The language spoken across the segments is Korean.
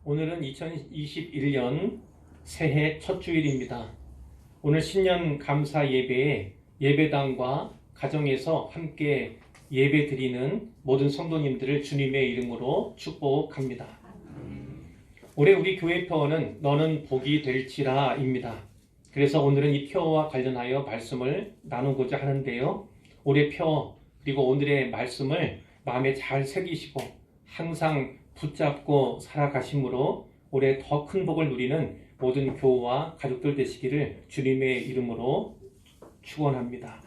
오늘은 2021년 새해 첫 주일입니다. 오늘 신년 감사 예배에 예배당과 가정에서 함께 예배 드리는 모든 성도님들을 주님의 이름으로 축복합니다. 올해 우리 교회 표어는 너는 복이 될지라 입니다. 그래서 오늘은 이 표어와 관련하여 말씀을 나누고자 하는데요. 올해 표어 그리고 오늘의 말씀을 마음에 잘 새기시고 항상 붙잡고 살아가심으로 올해 더 큰 복을 누리는 모든 교우와 가족들 되시기를 주님의 이름으로 축원합니다.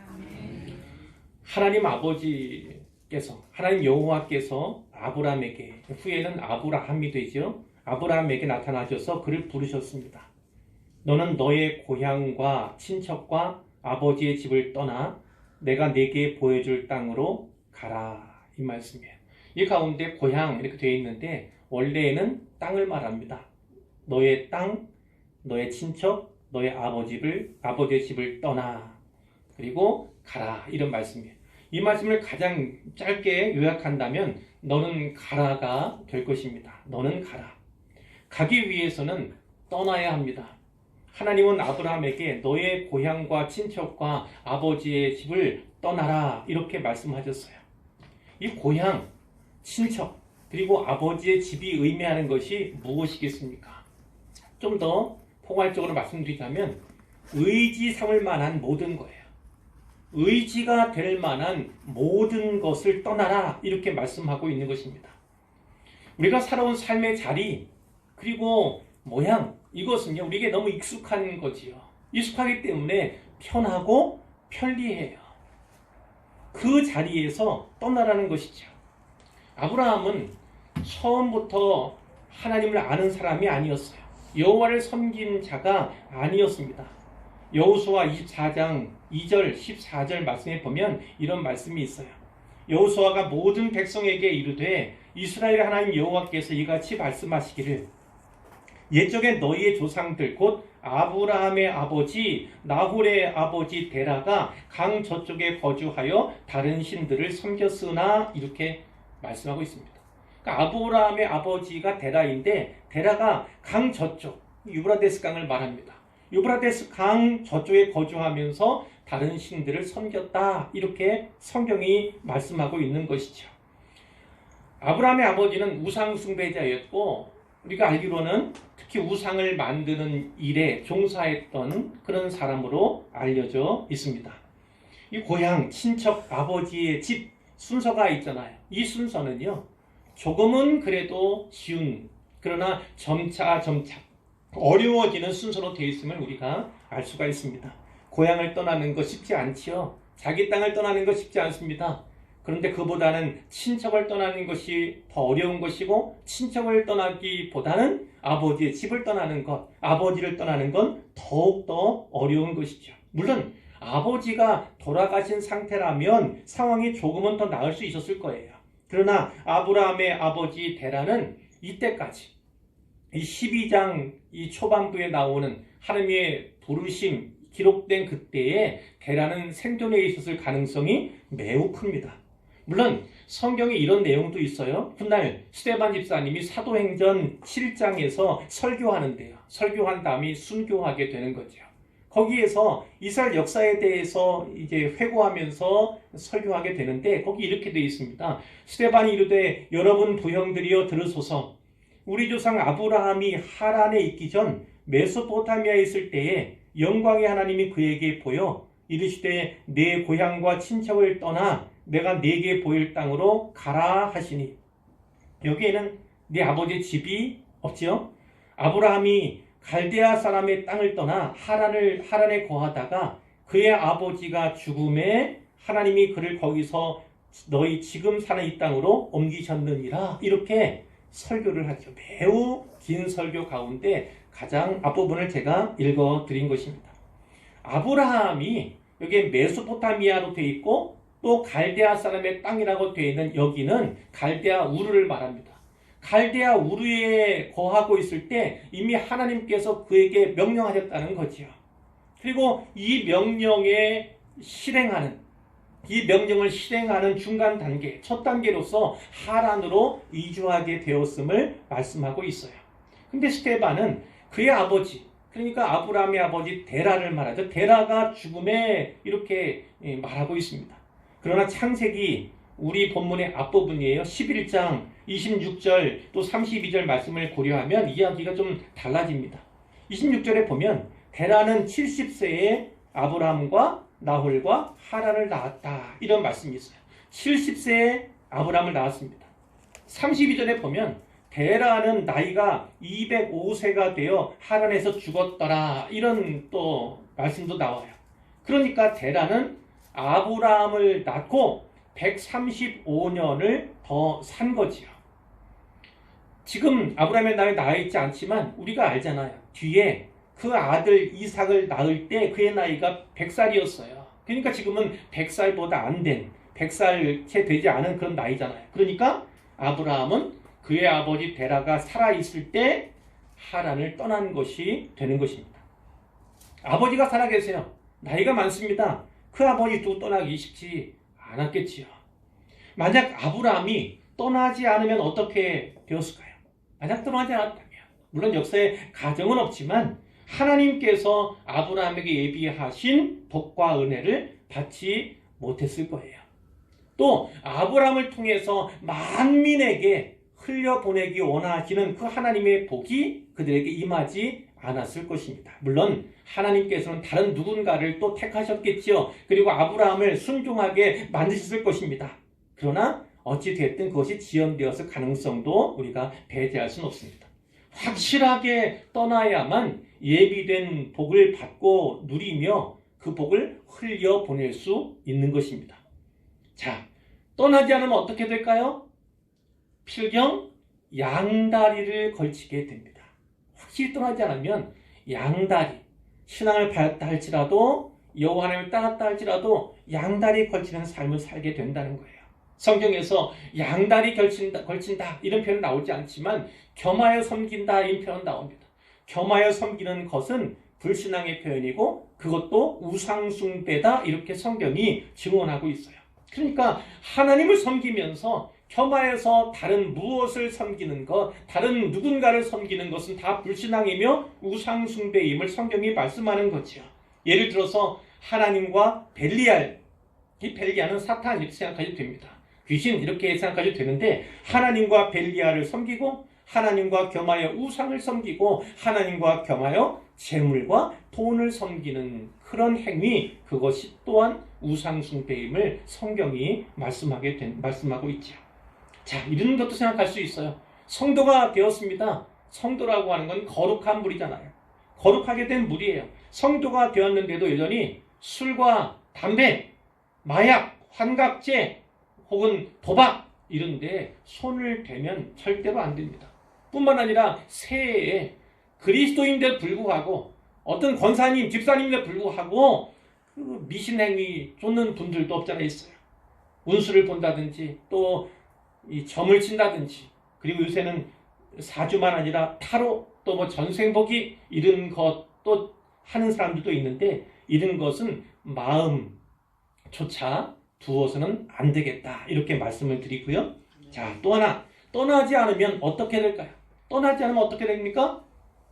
하나님 아버지께서 하나님 여호와께서 아브라함에게 후에는 아브라함이 되죠. 아브라함에게 나타나셔서 그를 부르셨습니다. 너는 너의 고향과 친척과 아버지의 집을 떠나 내가 네게 보여줄 땅으로 가라 이 말씀이에요. 이 가운데 고향 이렇게 되어 있는데 원래는 땅을 말합니다. 너의 땅, 너의 친척, 너의 아버지의 집을 떠나 그리고 가라 이런 말씀이에요. 이 말씀을 가장 짧게 요약한다면 너는 가라가 될 것입니다. 너는 가라. 가기 위해서는 떠나야 합니다. 하나님은 아브라함에게 너의 고향과 친척과 아버지의 집을 떠나라 이렇게 말씀하셨어요. 이 고향, 친척, 그리고 아버지의 집이 의미하는 것이 무엇이겠습니까? 좀 더 포괄적으로 말씀드리자면 의지 삼을 만한 모든 거예요. 의지가 될 만한 모든 것을 떠나라 이렇게 말씀하고 있는 것입니다. 우리가 살아온 삶의 자리 그리고 모양 이것은요 우리에게 너무 익숙한 거지요. 익숙하기 때문에 편하고 편리해요. 그 자리에서 떠나라는 것이죠. 아브라함은 처음부터 하나님을 아는 사람이 아니었어요. 여호와를 섬긴 자가 아니었습니다. 여호수아 24장 2절 14절 말씀에 보면 이런 말씀이 있어요. 여호수아가 모든 백성에게 이르되 이스라엘 하나님 여호와께서 이같이 말씀하시기를 옛적에 너희의 조상들 곧 아브라함의 아버지 나홀의 아버지 데라가 강 저쪽에 거주하여 다른 신들을 섬겼으나 이렇게 말씀하고 있습니다. 그러니까 아브라함의 아버지가 데라인데 데라가 강 저쪽 유브라데스 강을 말합니다. 유브라데스 강 저쪽에 거주하면서 다른 신들을 섬겼다 이렇게 성경이 말씀하고 있는 것이죠. 아브라함의 아버지는 우상 숭배자였고 우리가 알기로는 특히 우상을 만드는 일에 종사했던 그런 사람으로 알려져 있습니다. 이 고향, 친척, 아버지의 집 순서가 있잖아요. 이 순서는요 조금은 그래도 쉬운 그러나 점차 어려워지는 순서로 되어 있음을 우리가 알 수가 있습니다. 고향을 떠나는 거 쉽지 않지요. 자기 땅을 떠나는 거 쉽지 않습니다. 그런데 그보다는 친척을 떠나는 것이 더 어려운 것이고 친척을 떠나기보다는 아버지의 집을 떠나는 것, 아버지를 떠나는 건 더욱더 어려운 것이죠. 물론 아버지가 돌아가신 상태라면 상황이 조금은 더 나을 수 있었을 거예요. 그러나 아브라함의 아버지 데라는 이때까지 이 12장 이 초반부에 나오는 하나님의 부르심 기록된 그때에 데라는 생존해 있었을 가능성이 매우 큽니다. 물론 성경에 이런 내용도 있어요. 훗날 스데반 집사님이 사도행전 7장에서 설교하는데요. 설교한 다음에 순교하게 되는 거죠. 거기에서 이스라엘 역사에 대해서 이제 회고하면서 설교하게 되는데 거기 이렇게 되어 있습니다. 스데반이 이르되 여러분 부형들이여 들으소서 우리 조상 아브라함이 하란에 있기 전 메소포타미아에 있을 때에 영광의 하나님이 그에게 보여 이르시되 내 고향과 친척을 떠나 내가 네게 보일 땅으로 가라 하시니 여기에는 네 아버지의 집이 없지요. 아브라함이 갈대아 사람의 땅을 떠나 하란에 거하다가 그의 아버지가 죽음에 하나님이 그를 거기서 너희 지금 사는 이 땅으로 옮기셨느니라 이렇게 설교를 하죠. 매우 긴 설교 가운데 가장 앞부분을 제가 읽어드린 것입니다. 아브라함이 여기에 메소포타미아로 되어 있고 또 갈대아 사람의 땅이라고 되어 있는 여기는 갈대아 우르를 말합니다. 갈대아 우르에 거하고 있을 때 이미 하나님께서 그에게 명령하셨다는 거지요. 그리고 이 명령을 실행하는 중간 단계, 첫 단계로서 하란으로 이주하게 되었음을 말씀하고 있어요. 근데 스테반은 그의 아버지, 그러니까 아브라함의 아버지 데라를 말하죠. 데라가 죽음에 이렇게 말하고 있습니다. 그러나 창세기 우리 본문의 앞부분이에요. 11장 26절 또 32절 말씀을 고려하면 이야기가 좀 달라집니다. 26절에 보면 데라는 70세에 아브라함과 나홀과 하란을 낳았다. 이런 말씀이 있어요. 70세에 아브라함을 낳았습니다. 32절에 보면 데라는 나이가 205세가 되어 하란에서 죽었더라. 이런 또 말씀도 나와요. 그러니까 데라는 아브라함을 낳고 135년을 더 산 거지요. 지금 아브라함의 나이 나와 있지 않지만 우리가 알잖아요. 뒤에 그 아들 이삭을 낳을 때 그의 나이가 100살이었어요. 그러니까 지금은 100살보다 안 된, 100살 채 되지 않은 그런 나이잖아요. 그러니까 아브라함은 그의 아버지 데라가 살아있을 때 하란을 떠난 것이 되는 것입니다. 아버지가 살아계세요. 나이가 많습니다. 그 아버지 또 떠나기 쉽지 않았겠지요. 만약 아브라함이 떠나지 않으면 어떻게 되었을까요? 만약 떠나지 않았다면, 물론 역사에 가정은 없지만 하나님께서 아브라함에게 예비하신 복과 은혜를 받지 못했을 거예요. 또 아브라함을 통해서 만민에게 흘려보내기 원하시는 그 하나님의 복이 그들에게 임하지 않았을 것입니다. 물론 하나님께서는 다른 누군가를 또 택하셨겠지요. 그리고 아브라함을 순종하게 만드셨을 것입니다. 그러나 어찌 됐든 그것이 지연되었을 가능성도 우리가 배제할 수는 없습니다. 확실하게 떠나야만 예비된 복을 받고 누리며 그 복을 흘려보낼 수 있는 것입니다. 자, 떠나지 않으면 어떻게 될까요? 필경 양다리를 걸치게 됩니다. 확실히 떠나지 않으면 양다리, 신앙을 밝았다 할지라도 여호와 하나님을 떠났다 할지라도 양다리 걸치는 삶을 살게 된다는 거예요. 성경에서 양다리 걸친다 이런 표현은 나오지 않지만 겸하여 섬긴다 이런 표현 나옵니다. 겸하여 섬기는 것은 불신앙의 표현이고 그것도 우상숭배다 이렇게 성경이 증언하고 있어요. 그러니까 하나님을 섬기면서 겸하여서 다른 무엇을 섬기는 것, 다른 누군가를 섬기는 것은 다 불신앙이며 우상숭배임을 성경이 말씀하는 거지요. 예를 들어서 하나님과 벨리알, 이 벨리알은 사탄 이렇게 생각하셔도 됩니다. 귀신 이렇게 생각하셔도 되는데 하나님과 벨리알을 섬기고 하나님과 겸하여 우상을 섬기고 하나님과 겸하여 재물과 돈을 섬기는 그런 행위, 그것이 또한 우상숭배임을 성경이 말씀하고 있죠. 자, 이런 것도 생각할 수 있어요. 성도가 되었습니다. 성도라고 하는 건 거룩한 물이잖아요. 거룩하게 된 물이에요. 성도가 되었는데도 여전히 술과 담배, 마약, 환각제 혹은 도박 이런 데 손을 대면 절대로 안 됩니다. 뿐만 아니라 새해에 그리스도인들 불구하고 어떤 권사님, 집사님들 불구하고 미신행위 쫓는 분들도 없잖아 있어요. 운수를 본다든지 또 이 점을 친다든지 그리고 요새는 사주만 아니라 타로 또 뭐 전생보기 이런 것도 하는 사람들도 있는데 이런 것은 마음조차 두어서는 안 되겠다 이렇게 말씀을 드리고요. 자, 또 하나 떠나지 않으면 어떻게 될까요? 떠나지 않으면 어떻게 됩니까?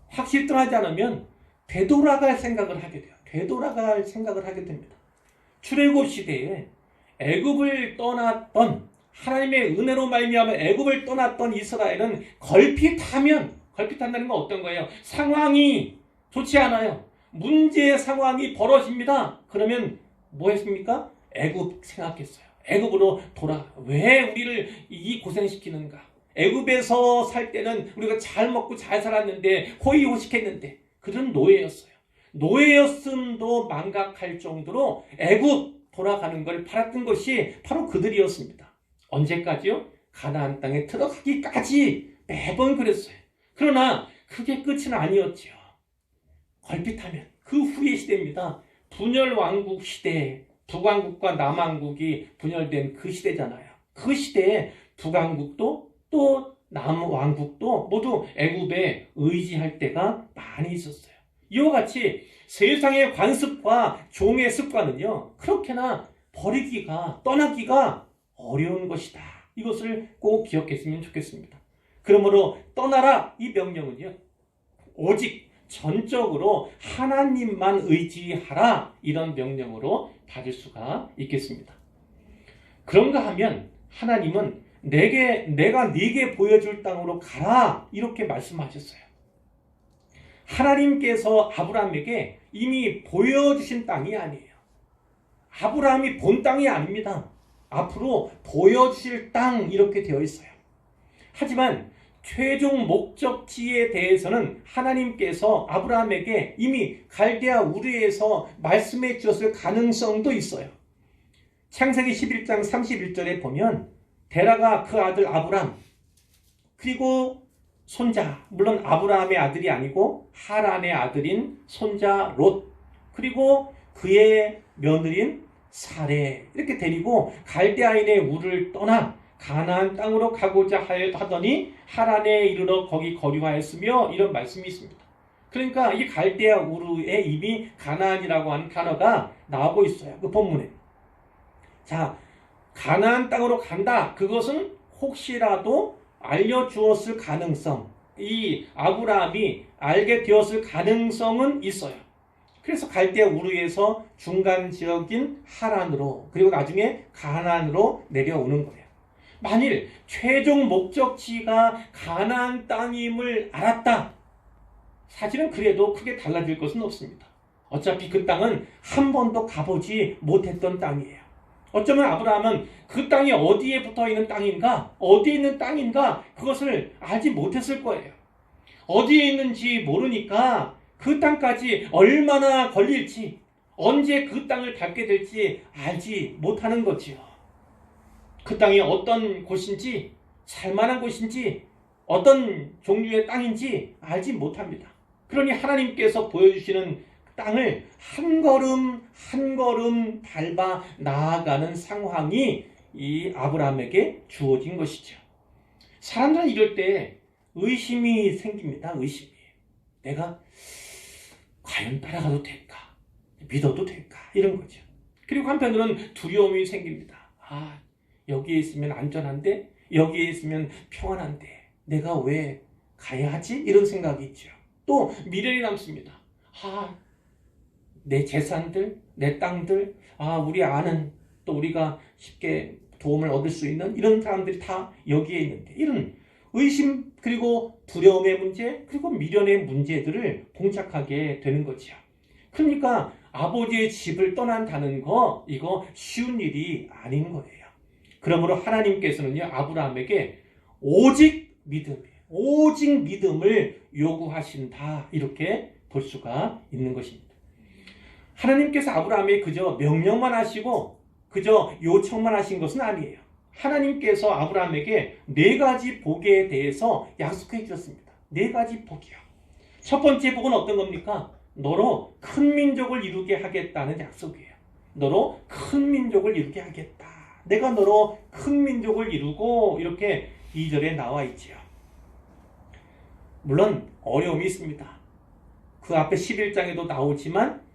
확실히 떠나지 않으면 되돌아갈 생각을 하게 돼요. 되돌아갈 생각을 하게 됩니다. 출애굽 시대에 애굽을 떠났던 하나님의 은혜로 말미암아 애굽을 떠났던 이스라엘은 걸핏한다는 건 어떤 거예요? 상황이 좋지 않아요. 문제의 상황이 벌어집니다. 그러면 뭐 했습니까? 애굽 생각했어요. 애굽으로 왜 우리를 이 고생시키는가? 애굽에서 살 때는 우리가 잘 먹고 잘 살았는데 호의호식했는데 그들은 노예였어요. 노예였음도 망각할 정도로 애굽 돌아가는 걸 바랐던 것이 바로 그들이었습니다. 언제까지요? 가나안 땅에 들어가기까지 매번 그랬어요. 그러나 그게 끝은 아니었죠. 걸핏하면 그 후의 시대입니다. 분열 왕국 시대, 북왕국과 남왕국이 분열된 그 시대잖아요. 그 시대에 북왕국도 또 남왕국도 모두 애굽에 의지할 때가 많이 있었어요. 이와 같이 세상의 관습과 종의 습관은요, 그렇게나 떠나기가 어려운 것이다. 이것을 꼭 기억했으면 좋겠습니다. 그러므로 떠나라 이 명령은요, 오직 전적으로 하나님만 의지하라, 이런 명령으로 받을 수가 있겠습니다. 그런가 하면 하나님은 내가 네게 보여줄 땅으로 가라, 이렇게 말씀하셨어요. 하나님께서 아브라함에게 이미 보여주신 땅이 아니에요. 아브라함이 본 땅이 아닙니다. 앞으로 보여주실 땅, 이렇게 되어 있어요. 하지만 최종 목적지에 대해서는 하나님께서 아브라함에게 이미 갈대아 우르에서 말씀해 주었을 가능성도 있어요. 창세기 11장 31절에 보면 데라가 그 아들 아브람, 그리고 손자, 물론 아브라함의 아들이 아니고 하란의 아들인 손자 롯, 그리고 그의 며느린 사레, 이렇게 데리고 갈대아인의 우르를 떠나 가나안 땅으로 가고자 하더니 하란에 이르러 거기 거류하였으며, 이런 말씀이 있습니다. 그러니까 이 갈대아 우르에 이미 가나안이라고 하는 단어가 나오고 있어요, 그 본문에. 자, 가나안 땅으로 간다, 그것은 혹시라도 알려주었을 가능성, 이 아브라함이 알게 되었을 가능성은 있어요. 그래서 갈대아 우르에서 중간 지역인 하란으로, 그리고 나중에 가나안으로 내려오는 거예요. 만일 최종 목적지가 가나안 땅임을 알았다, 사실은 그래도 크게 달라질 것은 없습니다. 어차피 그 땅은 한 번도 가보지 못했던 땅이에요. 어쩌면 아브라함은 그 땅이 어디에 붙어있는 땅인가, 어디에 있는 땅인가, 그것을 알지 못했을 거예요. 어디에 있는지 모르니까 그 땅까지 얼마나 걸릴지, 언제 그 땅을 밟게 될지 알지 못하는 거지요. 그 땅이 어떤 곳인지, 살만한 곳인지, 어떤 종류의 땅인지 알지 못합니다. 그러니 하나님께서 보여주시는 땅을 한 걸음 한 걸음 밟아 나아가는 상황이 이 아브라함에게 주어진 것이죠. 사람들은 이럴 때 의심이 생깁니다. 의심이. 내가 과연 따라가도 될까? 믿어도 될까? 이런 거죠. 그리고 한편으로는 두려움이 생깁니다. 여기에 있으면 안전한데, 여기에 있으면 평안한데 내가 왜 가야 하지? 이런 생각이 있죠. 또 미련이 남습니다. 내 재산들, 내 땅들, 우리 아는, 또 우리가 쉽게 도움을 얻을 수 있는 이런 사람들이 다 여기에 있는데, 이런 의심, 그리고 두려움의 문제, 그리고 미련의 문제들을 봉착하게 되는 거죠. 그러니까 아버지의 집을 떠난다는 거, 이거 쉬운 일이 아닌 거예요. 그러므로 하나님께서는요, 아브라함에게 오직 믿음을 요구하신다, 이렇게 볼 수가 있는 것입니다. 하나님께서 아브라함에게 그저 명령만 하시고 그저 요청만 하신 것은 아니에요. 하나님께서 아브라함에게 4가지 복에 대해서 약속해 주셨습니다. 4가지 복이요. 첫 번째 복은 어떤 겁니까? 너로 큰 민족을 이루게 하겠다는 약속이에요. 너로 큰 민족을 이루게 하겠다. 내가 너로 큰 민족을 이루고, 이렇게 2절에 나와 있지요. 물론 어려움이 있습니다. 그 앞에 11장에도 나오지만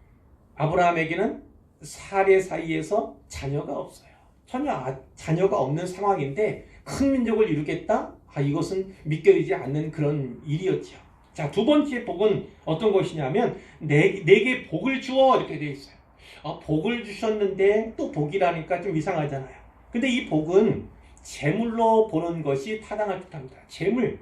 아브라함에게는 사례 사이에서 자녀가 없어요. 전혀 자녀가 없는 상황인데 큰 민족을 이루겠다? 이것은 믿겨지지 않는 그런 일이었죠. 자, 두 번째 복은 어떤 것이냐면 내게 복을 주어, 이렇게 되어 있어요. 복을 주셨는데 또 복이라니까 좀 이상하잖아요. 근데 이 복은 재물로 보는 것이 타당할 듯합니다. 재물.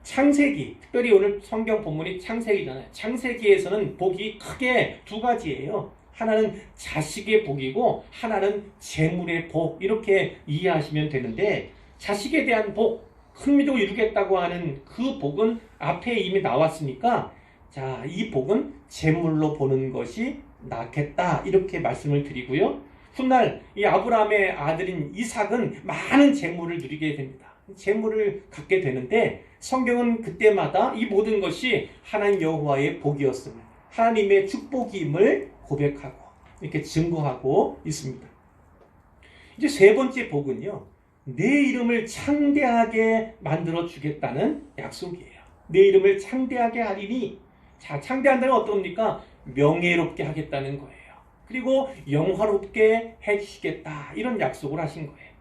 창세기, 특별히 오늘 성경 본문이 창세기잖아요. 창세기에서는 복이 크게 2가지예요. 하나는 자식의 복이고 하나는 재물의 복, 이렇게 이해하시면 되는데, 자식에 대한 복, 큰 민족을 이루겠다고 하는 그 복은 앞에 이미 나왔으니까, 자, 이 복은 재물로 보는 것이 낫겠다, 이렇게 말씀을 드리고요. 훗날 이 아브라함의 아들인 이삭은 많은 재물을 누리게 됩니다. 재물을 갖게 되는데, 성경은 그때마다 이 모든 것이 하나님 여호와의 복이었음을, 하나님의 축복임을 고백하고 이렇게 증거하고 있습니다. 이제 3번째 복은요, 내 이름을 창대하게 만들어 주겠다는 약속이에요. 내 이름을 창대하게 하리니, 자, 창대한다는 어떤 겁니까? 명예롭게 하겠다는 거예요. 그리고 영화롭게 해주시겠다, 이런 약속을 하신 거예요.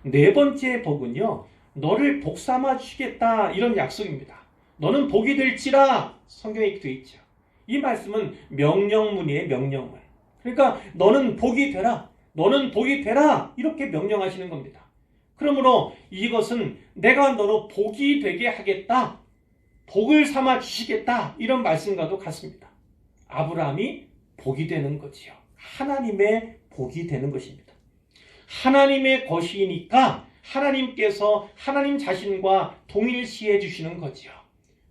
4번째 복은요, 너를 복삼아 주시겠다, 이런 약속입니다. 너는 복이 될지라 성경에 되어 있죠. 이 말씀은 명령문이에요. 명령문. 그러니까 너는 복이 되라. 너는 복이 되라. 이렇게 명령하시는 겁니다. 그러므로 이것은 내가 너로 복이 되게 하겠다. 복을 삼아 주시겠다. 이런 말씀과도 같습니다. 아브라함이 복이 되는 거지요. 하나님의 복이 되는 것입니다. 하나님의 것이니까 하나님께서 하나님 자신과 동일시해 주시는 거지요.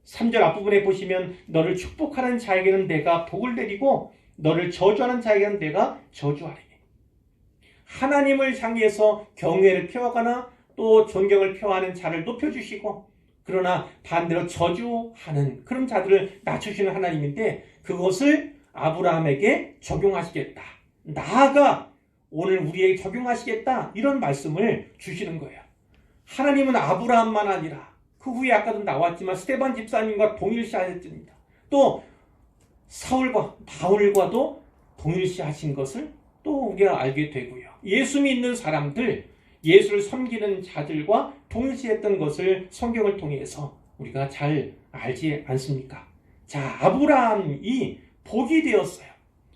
3절 앞부분에 보시면 너를 축복하는 자에게는 내가 복을 내리고 너를 저주하는 자에게는 내가 저주하리니. 하나님을 향해서 경외를 표하거나 또 존경을 표하는 자를 높여주시고 그러나 반대로 저주하는 그런 자들을 낮추시는 하나님인데 그것을 아브라함에게 적용하시겠다. 나아가 오늘 우리에게 적용하시겠다. 이런 말씀을 주시는 거예요. 하나님은 아브라함만 아니라 그 후에 아까도 나왔지만 스데반 집사님과 동일시하셨습니다. 또 사울과 바울과도 동일시하신 것을 또 우리가 알게 되고요. 예수 믿는 사람들, 예수를 섬기는 자들과 동일시했던 것을 성경을 통해서 우리가 잘 알지 않습니까? 자, 아브라함이 복이 되었어요.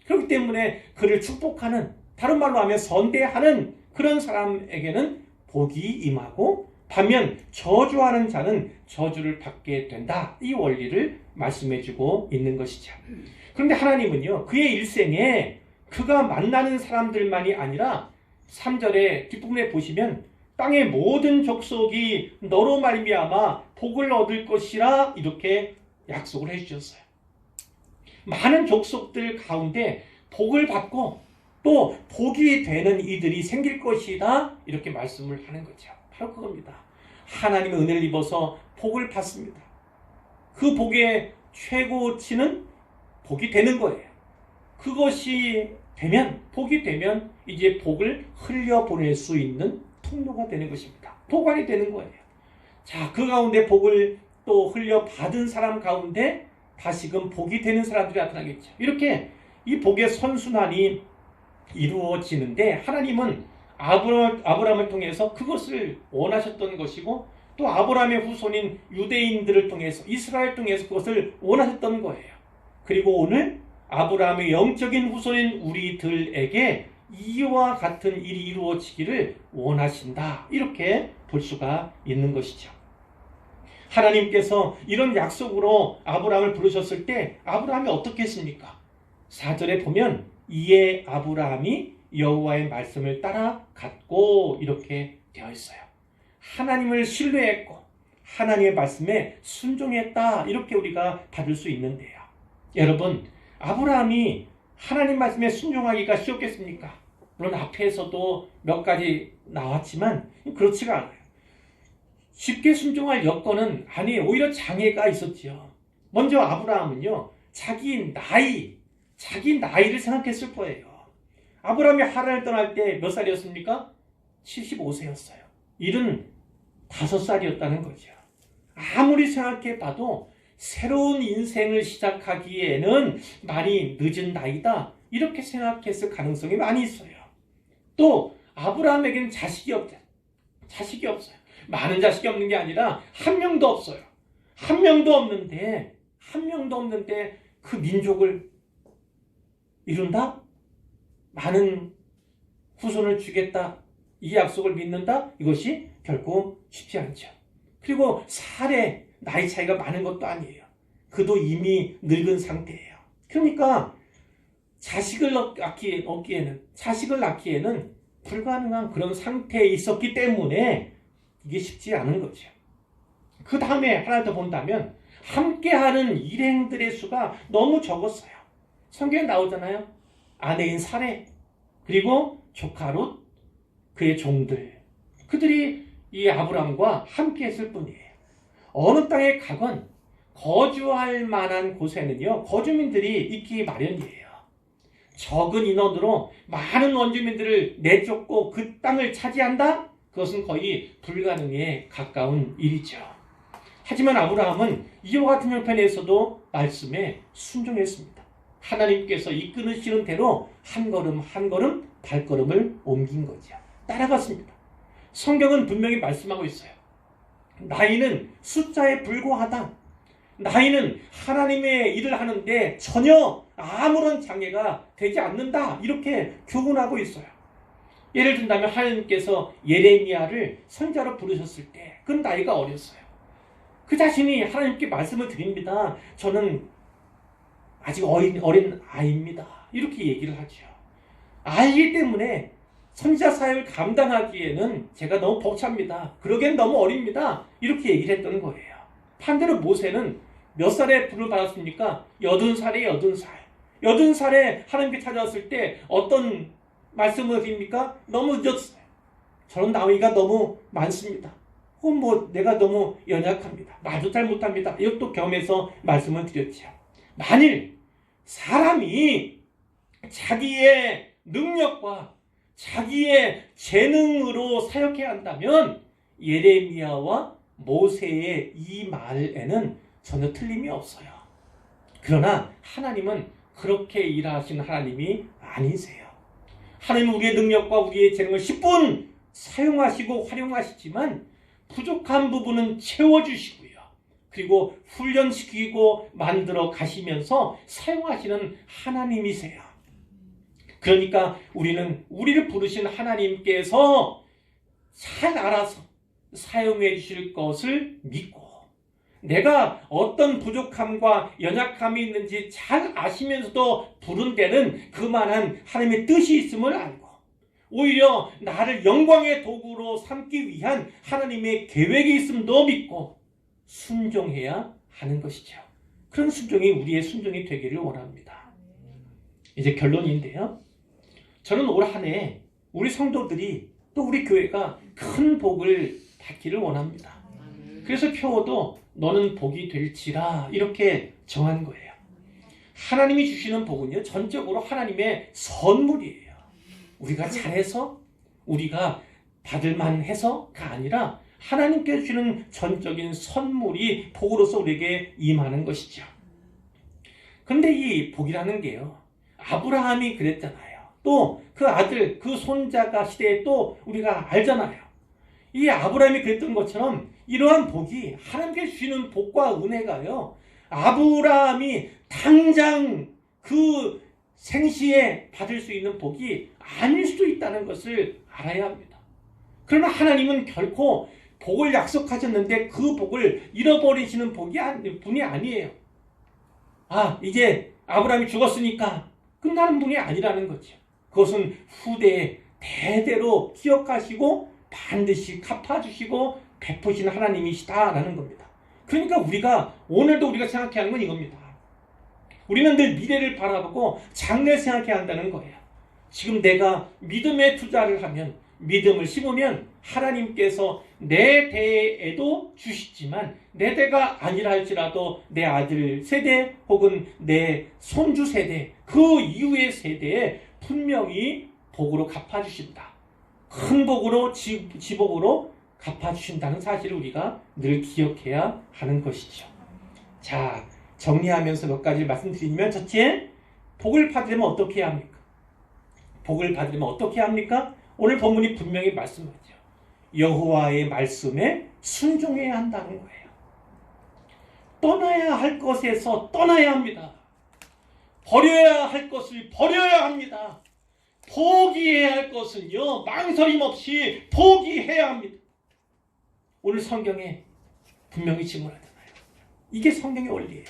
그렇기 때문에 그를 축복하는, 다른 말로 하면 선대하는 그런 사람에게는 복이 임하고 반면 저주하는 자는 저주를 받게 된다. 이 원리를 말씀해주고 있는 것이죠. 그런데 하나님은요, 그의 일생에 그가 만나는 사람들만이 아니라 3절의 뒷부분에 보시면 땅의 모든 족속이 너로 말미암아 복을 얻을 것이라 이렇게 약속을 해주셨어요. 많은 족속들 가운데 복을 받고 또 복이 되는 이들이 생길 것이다 이렇게 말씀을 하는 거죠. 바로 그겁니다. 하나님의 은혜를 입어서 복을 받습니다. 그 복의 최고치는 복이 되는 거예요. 그것이 되면, 복이 되면 이제 복을 흘려보낼 수 있는 통로가 되는 것입니다. 보관이 되는 거예요. 자, 그 가운데 복을 또 흘려받은 사람 가운데 다시금 복이 되는 사람들이 나타나겠죠. 이렇게 이 복의 선순환이 이루어지는데 하나님은 아브라함을 통해서 그것을 원하셨던 것이고 또 아브라함의 후손인 유대인들을 통해서 이스라엘 통해서 그것을 원하셨던 거예요. 그리고 오늘 아브라함의 영적인 후손인 우리들에게 이와 같은 일이 이루어지기를 원하신다. 이렇게 볼 수가 있는 것이죠. 하나님께서 이런 약속으로 아브라함을 부르셨을 때 아브라함이 어떻게 했습니까? 4절에 보면 이에 아브라함이 여호와의 말씀을 따라갔고 이렇게 되어 있어요. 하나님을 신뢰했고 하나님의 말씀에 순종했다. 이렇게 우리가 받을 수 있는데요. 여러분, 아브라함이 하나님 말씀에 순종하기가 쉬웠겠습니까? 물론 앞에서도 몇 가지 나왔지만 그렇지가 않아요. 쉽게 순종할 여건은 아니에요. 오히려 장애가 있었지요. 먼저 아브라함은요, 자기 나이를 생각했을 거예요. 아브라함이 하란을 떠날 때 몇 살이었습니까? 75세였어요. 75살이었다는 거죠. 아무리 생각해봐도 새로운 인생을 시작하기에는 많이 늦은 나이다. 이렇게 생각했을 가능성이 많이 있어요. 또 아브라함에게는 자식이 없어요. 많은 자식이 없는 게 아니라 한 명도 없어요. 한 명도 없는데 그 민족을 이룬다? 많은 후손을 주겠다. 이 약속을 믿는다? 이것이 결코 쉽지 않죠. 그리고 나이 차이가 많은 것도 아니에요. 그도 이미 늙은 상태예요. 그러니까 자식을 낳기에는 불가능한 그런 상태에 있었기 때문에 이게 쉽지 않은 거죠. 그 다음에 하나 더 본다면 함께하는 일행들의 수가 너무 적었어요. 성경에 나오잖아요. 아내인 사레 그리고 조카 롯 그의 종들 그들이 이 아브람과 함께 했을 뿐이에요. 어느 땅에 가건 거주할 만한 곳에는요 거주민들이 있기 마련이에요. 적은 인원으로 많은 원주민들을 내쫓고 그 땅을 차지한다? 그것은 거의 불가능에 가까운 일이죠. 하지만 아브라함은 이와 같은 형편에서도 말씀에 순종했습니다. 하나님께서 이끄시는 대로 한 걸음 한 걸음 발걸음을 옮긴 거죠. 따라갔습니다. 성경은 분명히 말씀하고 있어요. 나이는 숫자에 불과하다. 나이는 하나님의 일을 하는데 전혀 아무런 장애가 되지 않는다. 이렇게 교훈하고 있어요. 예를 든다면 하나님께서 예레미야를 선지자로 부르셨을 때 그 나이가 어렸어요. 그 자신이 하나님께 말씀을 드립니다. 저는 아직 어린 아이입니다. 이렇게 얘기를 하죠. 아이기 때문에 선지자 사역을 감당하기에는 제가 너무 벅찹니다. 그러기엔 너무 어립니다. 이렇게 얘기를 했던 거예요. 반대로 모세는 몇 살에 부름을 받았습니까? 80살에 80살. 80살에 하나님께 찾아왔을 때 어떤 말씀을 드립니까? 너무 늦었어요. 저는 나이가 너무 많습니다. 혹은 내가 너무 연약합니다. 말도 잘 못합니다. 이것도 겸해서 말씀을 드렸죠. 만일 사람이 자기의 능력과 자기의 재능으로 사역해야 한다면 예레미야와 모세의 이 말에는 전혀 틀림이 없어요. 그러나 하나님은 그렇게 일하시는 하나님이 아니세요. 하나님은 우리의 능력과 우리의 재능을 10분 사용하시고 활용하시지만 부족한 부분은 채워주시고요. 그리고 훈련시키고 만들어 가시면서 사용하시는 하나님이세요. 그러니까 우리는 우리를 부르신 하나님께서 잘 알아서 사용해 주실 것을 믿고 내가 어떤 부족함과 연약함이 있는지 잘 아시면서도 부른 데는 그만한 하나님의 뜻이 있음을 알고 오히려 나를 영광의 도구로 삼기 위한 하나님의 계획이 있음도 믿고 순종해야 하는 것이죠. 그런 순종이 우리의 순종이 되기를 원합니다. 이제 결론인데요. 저는 올 한 해 우리 성도들이 또 우리 교회가 큰 복을 받기를 원합니다. 그래서 표어도 너는 복이 될지라 이렇게 정한 거예요. 하나님이 주시는 복은요, 전적으로 하나님의 선물이에요. 우리가 잘해서 우리가 받을만 해서가 아니라 하나님께 주시는 전적인 선물이 복으로서 우리에게 임하는 것이죠. 그런데 이 복이라는 게요, 아브라함이 그랬잖아요. 또 그 아들, 그 손자가 시대에 또 우리가 알잖아요. 이 아브라함이 그랬던 것처럼 이러한 복이 하나님께 주시는 복과 은혜가요, 아브라함이 당장 그 생시에 받을 수 있는 복이 아닐 수도 있다는 것을 알아야 합니다. 그러나 하나님은 결코 복을 약속하셨는데 그 복을 잃어버리시는 분이 아니에요. 이제 아브라함이 죽었으니까 끝나는 분이 아니라는 거죠. 그것은 후대에 대대로 기억하시고 반드시 갚아주시고 베푸시는 하나님이시다라는 겁니다. 그러니까 오늘도 우리가 생각해야 하는 건 이겁니다. 우리는 늘 미래를 바라보고 장래를 생각해야 한다는 거예요. 지금 내가 믿음에 투자를 하면, 믿음을 심으면 하나님께서 내 대에도 주시지만 내 대가 아니라 할지라도 내 아들 세대 혹은 내 손주 세대, 그 이후의 세대에 분명히 복으로 갚아주신다. 큰 복으로, 지복으로 갚아주신다는 사실을 우리가 늘 기억해야 하는 것이죠. 자, 정리하면서 몇 가지를 말씀드리면, 첫째, 복을 받으려면 어떻게 해야 합니까? 복을 받으려면 어떻게 합니까? 오늘 본문이 분명히 말씀하죠. 여호와의 말씀에 순종해야 한다는 거예요. 떠나야 할 것에서 떠나야 합니다. 버려야 할 것을 버려야 합니다. 포기해야 할 것은요, 망설임 없이 포기해야 합니다. 오늘 성경에 분명히 질문하잖아요. 이게 성경의 원리예요.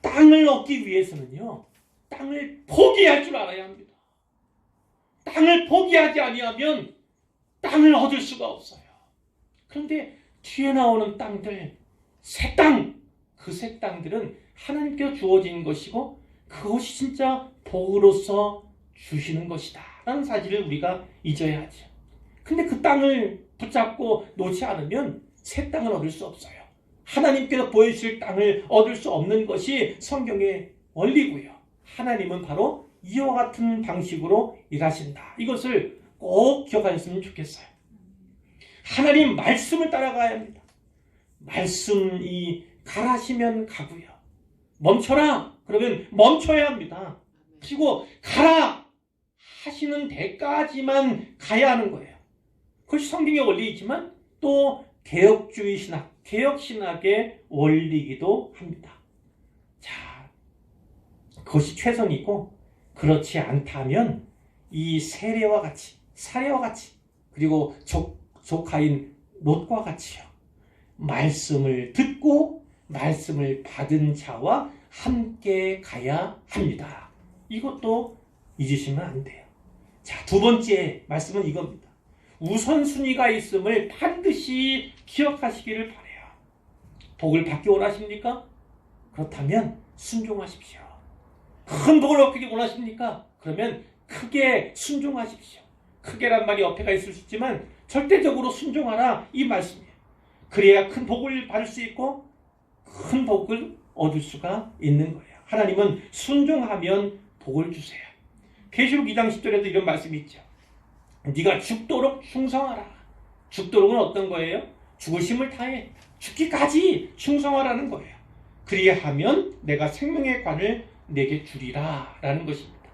땅을 얻기 위해서는요, 땅을 포기할 줄 알아야 합니다. 땅을 포기하지 아니하면 땅을 얻을 수가 없어요. 그런데 뒤에 나오는 땅들, 새 땅, 그 새 땅들은 하나님께서 주어진 것이고 그것이 진짜 복으로서 주시는 것이다 라는 사실을 우리가 잊어야 하죠. 근데 그 땅을 붙잡고 놓지 않으면 새 땅을 얻을 수 없어요. 하나님께서 보여주실 땅을 얻을 수 없는 것이 성경의 원리고요. 하나님은 바로 이와 같은 방식으로 일하신다. 이것을 꼭 기억하셨으면 좋겠어요. 하나님 말씀을 따라가야 합니다. 말씀이 가라시면 가고요. 멈춰라 그러면 멈춰야 합니다. 그리고 가라 하시는 데까지만 가야 하는 거예요. 그것이 성경의 원리이지만 또 개혁주의 신학, 개혁신학의 원리이기도 합니다. 그것이 최선이고, 그렇지 않다면 이 세례와 같이, 사례와 같이, 그리고 조카인 롯과 같이요, 말씀을 듣고 말씀을 받은 자와 함께 가야 합니다. 이것도 잊으시면 안 돼요. 자, 두 번째 말씀은 이겁니다. 우선순위가 있음을 반드시 기억하시기를 바라요. 복을 받기 원하십니까? 그렇다면 순종하십시오. 큰 복을 얻기 원하십니까? 그러면 크게 순종하십시오. 크게란 말이 어폐가 있을 수 있지만 절대적으로 순종하라, 이 말씀이에요. 그래야 큰 복을 받을 수 있고 큰 복을 얻을 수가 있는 거예요. 하나님은 순종하면 복을 주세요. 계시록 2장 10절에도 이런 말씀이 있죠. 네가 죽도록 충성하라. 죽도록은 어떤 거예요? 죽으심을 다해 죽기까지 충성하라는 거예요. 그리하면 내가 생명의 관을 내게 주리라 라는 것입니다.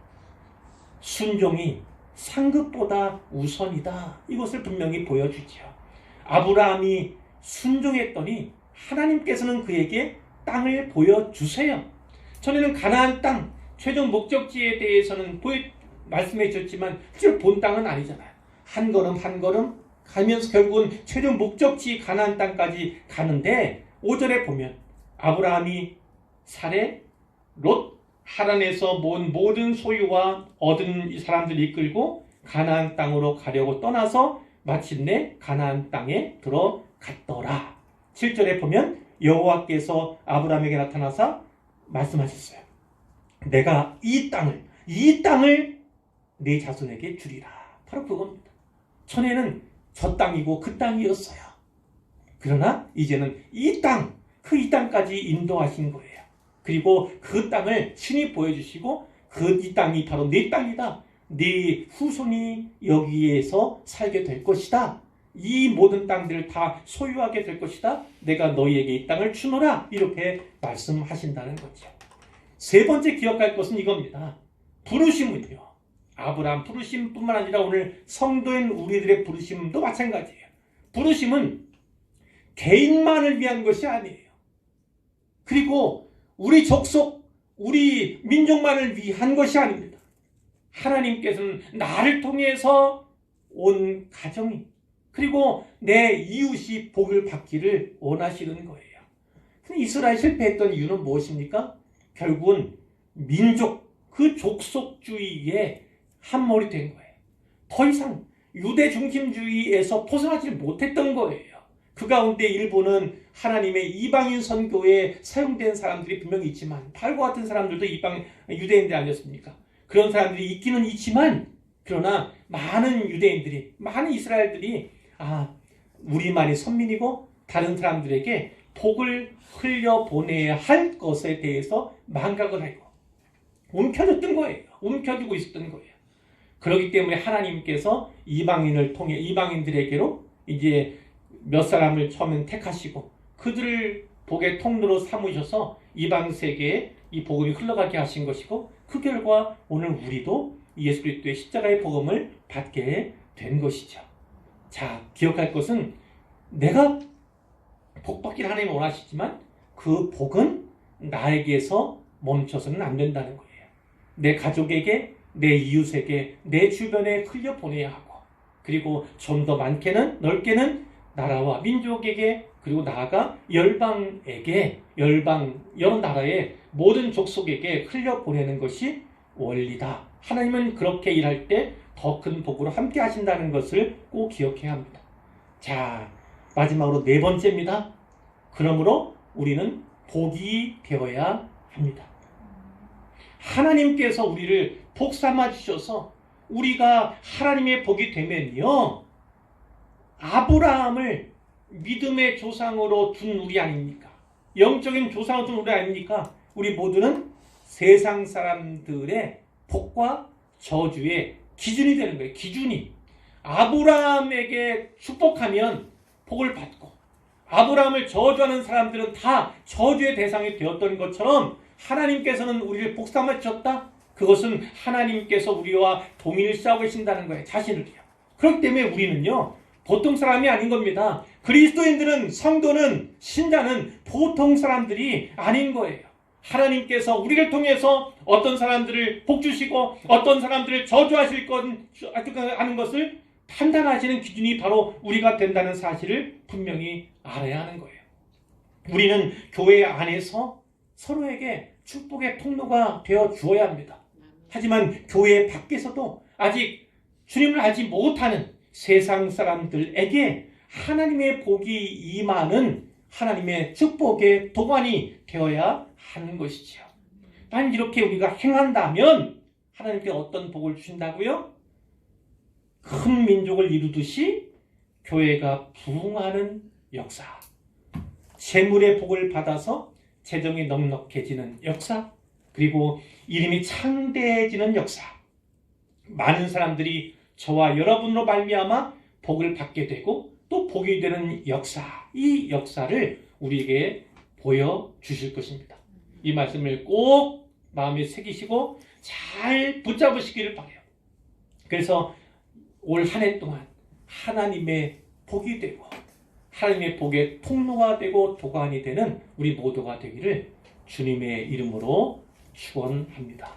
순종이 상급보다 우선이다, 이것을 분명히 보여주죠. 아브라함이 순종했더니 하나님께서는 그에게 땅을 보여주세요. 전에는 가나안 땅, 최종 목적지에 대해서는 말씀해 주셨지만 실제로 본 땅은 아니잖아요. 한 걸음 한 걸음 가면서 결국은 최종 목적지 가나안 땅까지 가는데, 5절에 보면 아브라함이 사례, 롯, 하란에서 모은 모든 소유와 얻은 사람들을 이끌고 가나안 땅으로 가려고 떠나서 마침내 가나안 땅에 들어갔더라. 7절에 보면 여호와께서 아브라함에게 나타나사 말씀하셨어요. 내가 이 땅을 네 자손에게 주리라. 바로 그겁니다. 전에는 저 땅이고 그 땅이었어요. 그러나 이제는 이 땅, 이 땅까지 인도하신 거예요. 그리고 그 땅을 신이 보여주시고 이 땅이 바로 네 땅이다. 네 후손이 여기에서 살게 될 것이다. 이 모든 땅들을 다 소유하게 될 것이다. 내가 너희에게 이 땅을 주노라. 이렇게 말씀하신다는 거죠. 세 번째 기억할 것은 이겁니다. 부르심은요, 아브라함 부르심뿐만 아니라 오늘 성도인 우리들의 부르심도 마찬가지예요. 부르심은 개인만을 위한 것이 아니에요. 그리고 우리 족속, 우리 민족만을 위한 것이 아닙니다. 하나님께서는 나를 통해서 온 가정이, 그리고 내 이웃이 복을 받기를 원하시는 거예요. 이스라엘 실패했던 이유는 무엇입니까? 결국은 민족, 그 족속주의에 함몰이 된 거예요. 더 이상 유대 중심주의에서 벗어나지 못했던 거예요. 그 가운데 일부는 하나님의 이방인 선교에 사용된 사람들이 분명히 있지만, 바울과 같은 사람들도 유대인들 아니었습니까? 그런 사람들이 있기는 있지만, 그러나 많은 유대인들이, 많은 이스라엘들이 우리만이 선민이고 다른 사람들에게 복을 흘려보내야 할 것에 대해서 망각을 하고 움켜쥐고 있었던 거예요. 그렇기 때문에 하나님께서 이방인을 통해 이방인들에게로 이제 몇 사람을 처음엔 택하시고 그들을 복의 통로로 삼으셔서 이방 세계에 이 복음이 흘러가게 하신 것이고, 그 결과 오늘 우리도 예수 그리스도의 십자가의 복음을 받게 된 것이죠. 자, 기억할 것은 내가 복 받기를 하나님이 원하시지만 그 복은 나에게서 멈춰서는 안 된다는 거예요. 내 가족에게, 내 이웃에게, 내 주변에 흘려보내야 하고, 그리고 좀 더 많게는, 넓게는 나라와 민족에게, 그리고 나아가 열방에게, 여러 나라의 모든 족속에게 흘려보내는 것이 원리다. 하나님은 그렇게 일할 때 더 큰 복으로 함께 하신다는 것을 꼭 기억해야 합니다. 자, 마지막으로 네 번째입니다. 그러므로 우리는 복이 되어야 합니다. 하나님께서 우리를 복 삼아 주셔서 우리가 하나님의 복이 되면요, 아브라함을 믿음의 조상으로 둔 우리 아닙니까? 영적인 조상으로 둔 우리 아닙니까? 우리 모두는 세상 사람들의 복과 저주의 기준이 되는 거예요. 기준이. 아브라함에게 축복하면 복을 받고, 아브라함을 저주하는 사람들은 다 저주의 대상이 되었던 것처럼 하나님께서는 우리를 복 삼아 주셨다? 그것은 하나님께서 우리와 동의를 쌓고 계신다는 거예요. 자신을요. 그렇기 때문에 우리는요, 보통 사람이 아닌 겁니다. 그리스도인들은, 성도는, 신자는 보통 사람들이 아닌 거예요. 하나님께서 우리를 통해서 어떤 사람들을 복 주시고 어떤 사람들을 저주하실 하는 것을 판단하시는 기준이 바로 우리가 된다는 사실을 분명히 알아야 하는 거예요. 우리는 교회 안에서 서로에게 축복의 통로가 되어 주어야 합니다. 하지만 교회 밖에서도 아직 주님을 알지 못하는 세상 사람들에게 하나님의 복이 임하는 하나님의 축복의 도관이 되어야 하는 것이지요. 단 이렇게 우리가 행한다면 하나님께 어떤 복을 주신다고요? 큰 민족을 이루듯이 교회가 부흥하는 역사, 재물의 복을 받아서 재정이 넉넉해지는 역사, 그리고 이름이 창대해지는 역사, 많은 사람들이 저와 여러분으로 말미암아 복을 받게 되고 또 복이 되는 역사, 이 역사를 우리에게 보여주실 것입니다. 이 말씀을 꼭 마음에 새기시고 잘 붙잡으시기를 바라요. 그래서 올 한 해 동안 하나님의 복이 되고 하나님의 복의 통로가 되고 도관이 되는 우리 모두가 되기를 주님의 이름으로 축원합니다.